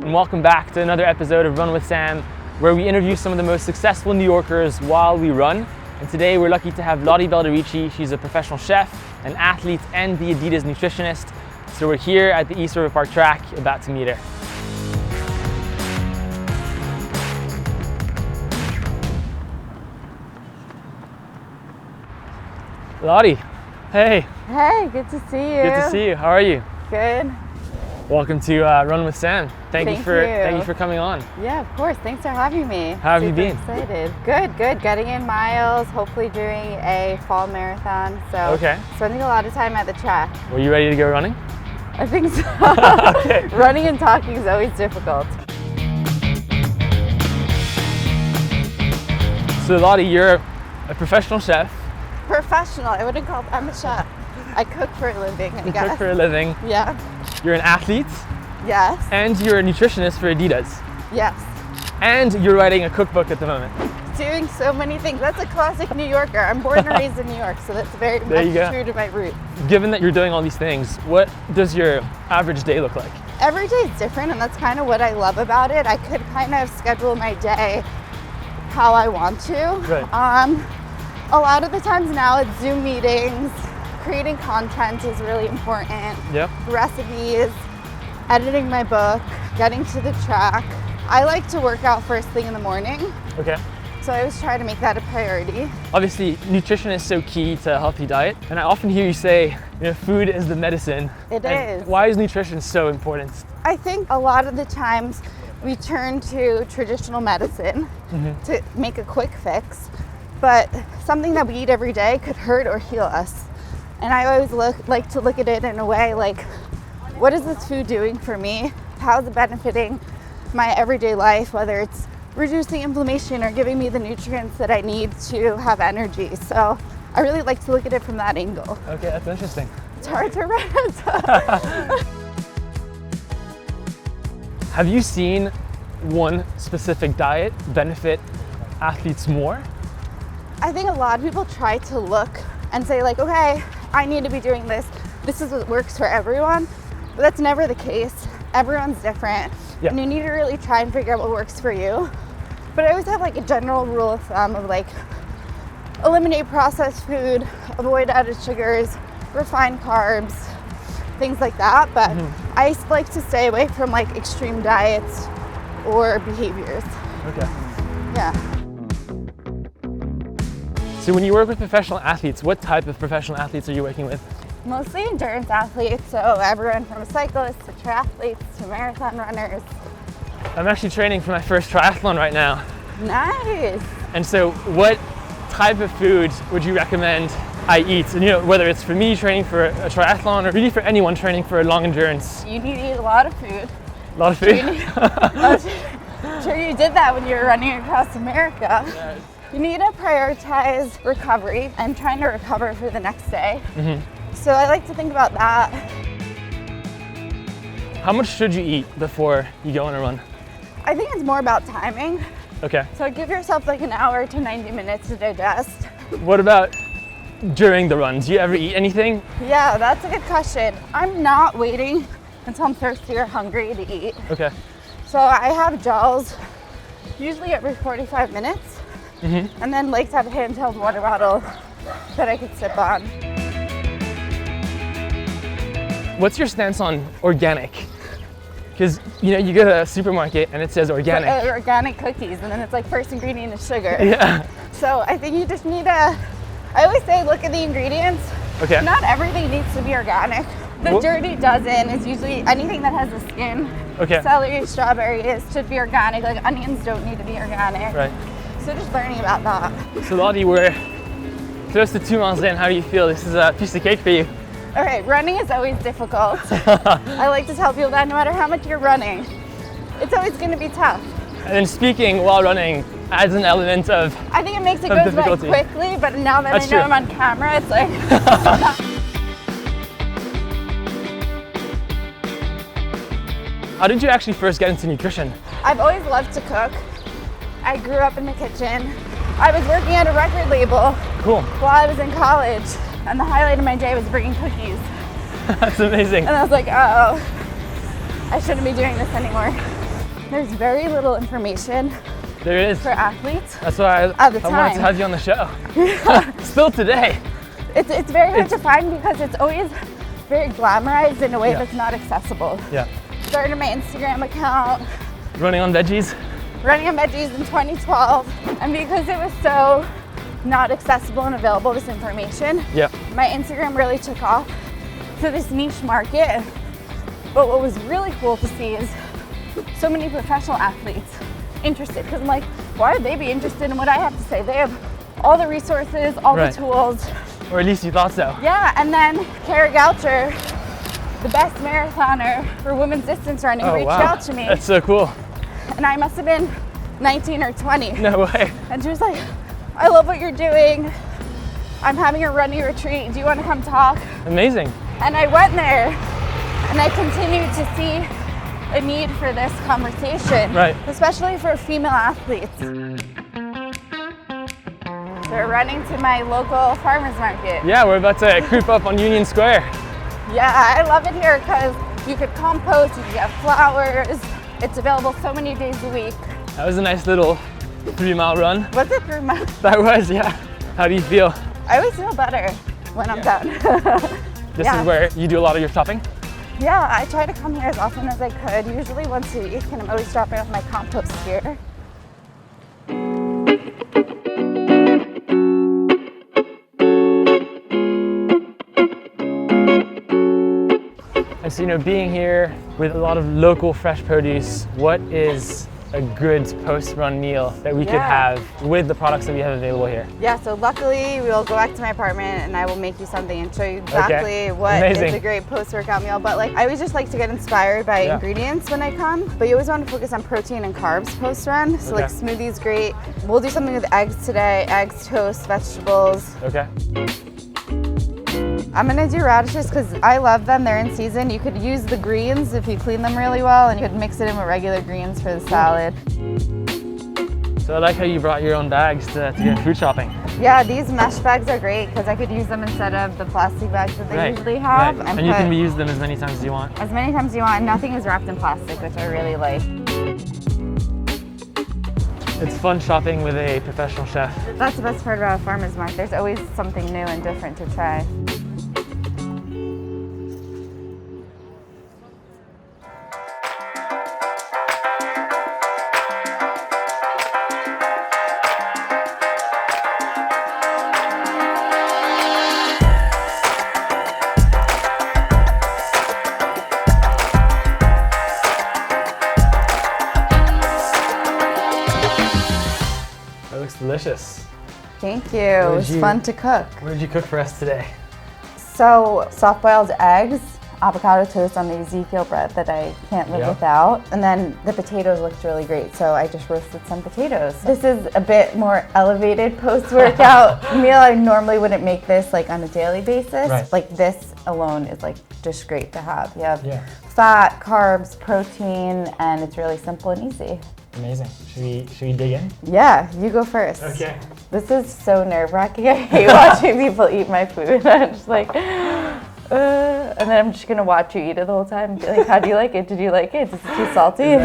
and welcome back to another episode of Run with Sam, where we interview some of the most successful New Yorkers while we run. And today we're lucky to have Lottie Balderici. She's a professional chef, an athlete, and the Adidas Nutritionist. So we're here at the East River Park track, about to meet her. Lottie, hey. Hey, good to see you. Good to see you. How are you? Good. Welcome to Run with Sam. Thank you for coming on. Yeah, of course. Thanks for having me. How have you been? Excited. Good. Getting in miles, hopefully doing a fall marathon. So spending a lot of time at the track. Were you ready to go running? I think so. Okay. Running and talking is always difficult. So Lottie, you're a professional chef. Professional. I wouldn't call it. I'm a chef. I cook for a living, I guess. Cook for a living. Yeah. You're an athlete. Yes. And you're a nutritionist for Adidas. Yes. And you're writing a cookbook at the moment. Doing so many things. That's a classic New Yorker. I'm born and raised in New York, so that's very much true to my roots. Given that you're doing all these things, what does your average day look like? Every day is different, and that's kind of what I love about it. I could kind of schedule my day how I want to. Right. A lot of the times now it's Zoom meetings. Creating content is really important. Yep. Recipes, editing my book, getting to the track. I like to work out first thing in the morning. Okay. So I always try to make that a priority. Obviously, nutrition is so key to a healthy diet. And I often hear you say, food is the medicine. It is. Why is nutrition so important? I think a lot of the times we turn to traditional medicine to make a quick fix, but something that we eat every day could hurt or heal us. And I always like to look at it in a way like, what is this food doing for me? How is it benefiting my everyday life, whether it's reducing inflammation or giving me the nutrients that I need to have energy. So I really like to look at it from that angle. Okay, that's interesting. It's hard to read. Have you seen one specific diet benefit athletes more? I think a lot of people try to look and say like, okay, I need to be doing this. This is what works for everyone. But that's never the case. Everyone's different. Yeah. And you need to really try and figure out what works for you. But I always have like a general rule of thumb of like, eliminate processed food, avoid added sugars, refined carbs, things like that. But I like to stay away from like extreme diets or behaviors. Okay. Yeah. So when you work with professional athletes, what type of professional athletes are you working with? Mostly endurance athletes, so everyone from cyclists to triathletes to marathon runners. I'm actually training for my first triathlon right now. Nice. And so what type of food would you recommend I eat? And whether it's for me training for a triathlon or really for anyone training for a long endurance. You need to eat a lot of food. A lot of food? I'm sure you did that when you were running across America. Yes. You need to prioritize recovery and trying to recover for the next day. So I like to think about that. How much should you eat before you go on a run? I think it's more about timing. Okay. So give yourself like an hour to 90 minutes to digest. What about during the run? Do you ever eat anything? Yeah, that's a good question. I'm not waiting until I'm thirsty or hungry to eat. Okay. So I have gels, usually every 45 minutes. And then like to have a handheld water bottle that I could sip on. What's your stance on organic? Because you go to a supermarket and it says organic. Organic cookies, and then it's like first ingredient is sugar. Yeah. So I think you just need to, I always say look at the ingredients. Okay. Not everything needs to be organic. The dirty dozen is usually anything that has a skin. Okay. Celery, strawberries should be organic. Like onions don't need to be organic. Right. So just learning about that. So Lottie, we're close to 2 miles in. How do you feel? This is a piece of cake for you. Okay, running is always difficult. I like to tell people that no matter how much you're running, it's always going to be tough. And then speaking while running adds an element of I think it makes it go by quickly, but now that I know I'm on camera, it's like... How did you actually first get into nutrition? I've always loved to cook. I grew up in the kitchen. I was working at a record label while I was in college, and the highlight of my day was bringing cookies. That's amazing. And I was like, oh, I shouldn't be doing this anymore. there's very little information There is. for athletes. That's why I wanted time. to have you on the show. Still today. It's very hard to find because it's always very glamorized in a way that's not accessible. Yeah. Started my Instagram account, Running on veggies. running on veggies in 2012, and because it was so not accessible and available, this information, Yeah. my Instagram really took off to this niche market. But what was really cool to see is so many professional athletes interested, because I'm like, why would they be interested in what I have to say? They have all the resources, all the tools. Or at least you thought so. Yeah, and then Kara Goucher, the best marathoner for women's distance running, reached out to me. That's so cool. And I must have been 19 or 20. No way. And she was like, I love what you're doing. I'm having a running retreat. Do you want to come talk? Amazing. And I went there and I continued to see a need for this conversation, especially for female athletes. They're running to my local farmers market. Yeah, we're about to creep up on Union Square. Yeah, I love it here because you could compost, you could get flowers. It's available so many days a week. That was a nice little 3-mile run. Was it 3 miles? That was, yeah. How do you feel? I always feel better when I'm done. This is where you do a lot of your shopping? Yeah, I try to come here as often as I could, usually once a week, and I'm always dropping off my compost here. And so, being here with a lot of local fresh produce, what is a good post-run meal that we could have with the products that we have available here? Yeah, so luckily we'll go back to my apartment and I will make you something and show you exactly what is a great post-workout meal. But I always just like to get inspired by ingredients when I come. But you always want to focus on protein and carbs post-run. So smoothies, great. We'll do something with eggs today, eggs, toast, vegetables. Okay. I'm gonna do radishes because I love them, they're in season. You could use the greens if you clean them really well, and you could mix it in with regular greens for the salad. So I like how you brought your own bags to get food shopping. Yeah, these mesh bags are great because I could use them instead of the plastic bags that they usually have. And you can reuse them as many times as you want. As many times as you want, and nothing is wrapped in plastic, which I really like. It's fun shopping with a professional chef. That's the best part about a farmer's market. There's always something new and different to try. Delicious. Thank you. It was fun to cook. What did you cook for us today? So, soft-boiled eggs, avocado toast on the Ezekiel bread that I can't live without, and then the potatoes looked really great, so I just roasted some potatoes. This is a bit more elevated post-workout meal. I normally wouldn't make this on a daily basis. This alone is just great to have. You have fat, carbs, protein, and it's really simple and easy. Amazing. Should we dig in? Yeah, you go first. Okay. This is so nerve-wracking. I hate watching people eat my food. I'm just and then I'm just gonna watch you eat it the whole time and be like, how do you like it? Did you like it? Is it too salty?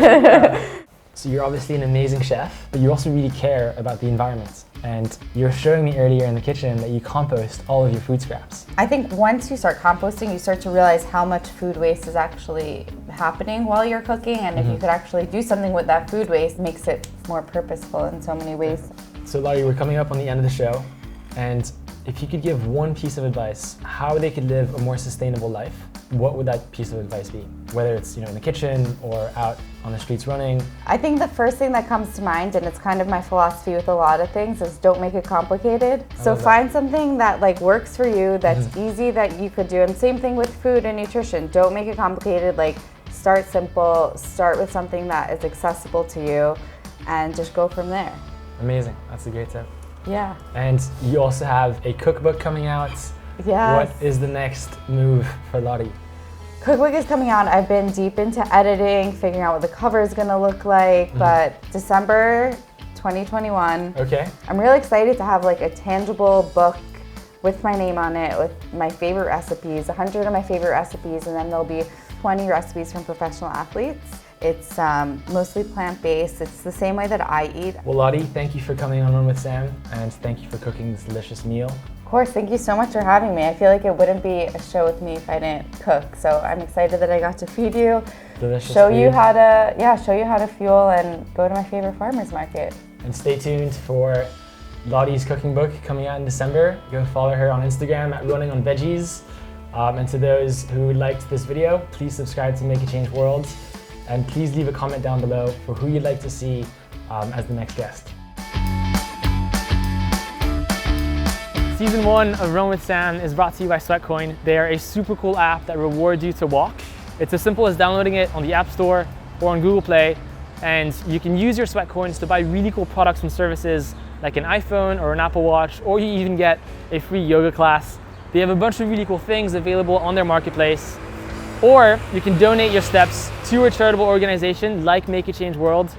So you're obviously an amazing chef, but you also really care about the environment. And you're showing me earlier in the kitchen that you compost all of your food scraps. I think once you start composting, you start to realize how much food waste is actually happening while you're cooking, and if you could actually do something with that food waste, makes it more purposeful in so many ways. So Laurie, we're coming up on the end of the show, and if you could give one piece of advice how they could live a more sustainable life, what would that piece of advice be? Whether it's in the kitchen or out on the streets running. I think the first thing that comes to mind, and it's kind of my philosophy with a lot of things, is don't make it complicated. So find something that works for you, that's easy, that you could do. And same thing with food and nutrition. Don't make it complicated. Start simple, start with something that is accessible to you, and just go from there. Amazing, that's a great tip. Yeah. And you also have a cookbook coming out. Yes. What is the next move for Lottie? Cookbook is coming out. I've been deep into editing, figuring out what the cover is going to look like, but December 2021. Okay. I'm really excited to have a tangible book with my name on it, with my favorite recipes, 100 of my favorite recipes, and then there'll be 20 recipes from professional athletes. It's mostly plant-based. It's the same way that I eat. Well, Lottie, thank you for coming on Run with Sam, and thank you for cooking this delicious meal. Of course, thank you so much for having me. I feel like it wouldn't be a show with me if I didn't cook. So I'm excited that I got to feed you, Delicious show food. you how to fuel and go to my favorite farmer's market. And stay tuned for Lottie's cooking book coming out in December. Go follow her on Instagram at Running on Veggies. And to those who liked this video, please subscribe to Make a Change World. And please leave a comment down below for who you'd like to see as the next guest. Season 1 of Run with Sam is brought to you by Sweatcoin. They are a super cool app that rewards you to walk. It's as simple as downloading it on the App Store or on Google Play, and you can use your Sweatcoins to buy really cool products and services like an iPhone or an Apple Watch, or you even get a free yoga class. They have a bunch of really cool things available on their marketplace. Or you can donate your steps to a charitable organization like Make a Change World,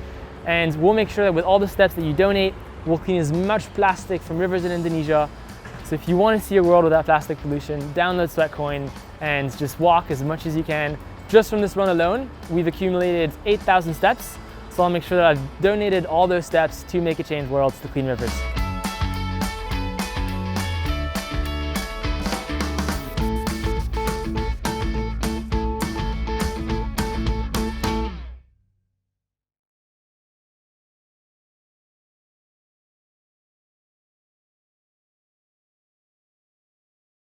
and we'll make sure that with all the steps that you donate, we'll clean as much plastic from rivers in Indonesia. So if you want to see a world without plastic pollution, download Sweatcoin and just walk as much as you can. Just from this run alone, we've accumulated 8,000 steps, so I'll make sure that I've donated all those steps to Make a Change World to clean rivers.